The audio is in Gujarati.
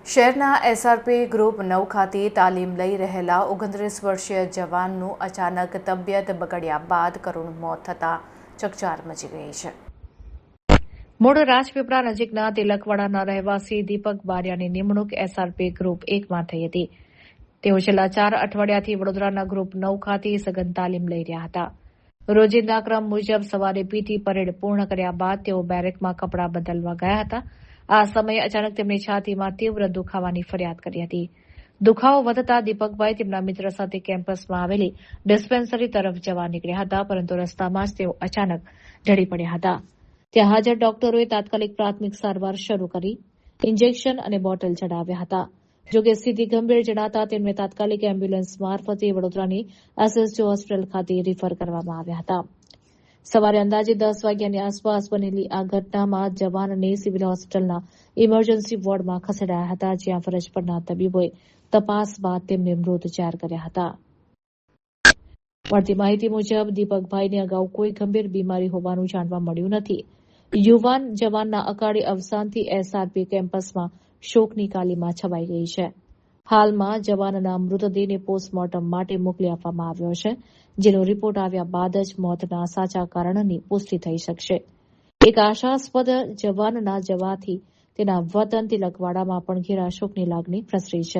શહેરના એસઆરપી ગ્રુપ 9 ખાતે તાલીમ લઈ રહેલા 29 વર્ષીય જવાનનું અચાનક તબિયત બગડ્યા બાદ કરુણ મોત થતાં ચકચાર મચી ગઈ છે. મૂળ રાજપીપળા નજીકના તિલકવાડાના રહેવાસી દીપક બારિયાની નિમણૂક એસઆરપી ગ્રુપ 1માં થઈ હતી. તેઓ છેલ્લા 4 અઠવાડિયાથી વડોદરાના ગ્રુપ 9 ખાતે સઘન તાલીમ લઈ રહ્યા હતા. રોજિંદા ક્રમ મુજબ સવારે પીટી પરેડ પૂર્ણ કર્યા બાદ તેઓ બેરેકમાં કપડાં બદલવા ગયા હતા. આ સમયે અચાનક તેમની છાતીમાં તીવ્ર દુખાવાની ફરિયાદ કરી હતી. દુખાવો વધતા દીપકભાઈ તેમના મિત્ર સાથે કેમ્પસમાં આવેલી ડિસ્પેન્સરી તરફ જવા નીકળ્યા હતા, પરંતુ રસ્તામાં જ તેઓ અચાનક ઢળી પડ્યા હતા. ત્યાં હાજર ડોક્ટરોએ તાત્કાલિક પ્રાથમિક સારવાર શરૂ કરી ઇન્જેક્શન અને બોટલ ચડાવ્યા હતા. જોકે સ્થિતિ ગંભીર જણાતા તેમને તાત્કાલિક એમ્બ્યુલન્સ મારફતે વડોદરાની એસએસજી હોસ્પિટલ ખાતે રિફર કરવામાં આવ્યા હતા. સવારે અંદાજે 10 વાગ્યાની આસપાસ બનેલી આ ઘટનામાં જવાનને સિવિલ હોસ્પિટલના ઇમરજન્સી વોર્ડમાં ખસેડાયા હતા, જ્યાં ફરજ પરના તબીબોએ તપાસ બાદ તેમને મૃત જાહેર કર્યા હતા. મળતી માહિતી મુજબ દીપકભાઈને અગાઉ કોઈ ગંભીર બીમારી હોવાનું જાણવા મળ્યું નથી. યુવાન જવાનના અકાળે અવસાનથી એસઆરપી કેમ્પસમાં શોકની કાલીમાં છવાઈ ગઈ છે. હાલમાં જવાનના મૃતદેહને પોસ્ટમોર્ટમ માટે મોકલી આપવામાં આવ્યો છે, જેનો રિપોર્ટ આવ્યા બાદ જ મોતના સાચા કારણની પુષ્ટિ થઈ શકશે. એક આશાસ્પદ જવાનના જવાથી તેના વતન તિલકવાડામાં પણ ઘેરા શોકની લાગણી પ્રસરી છે.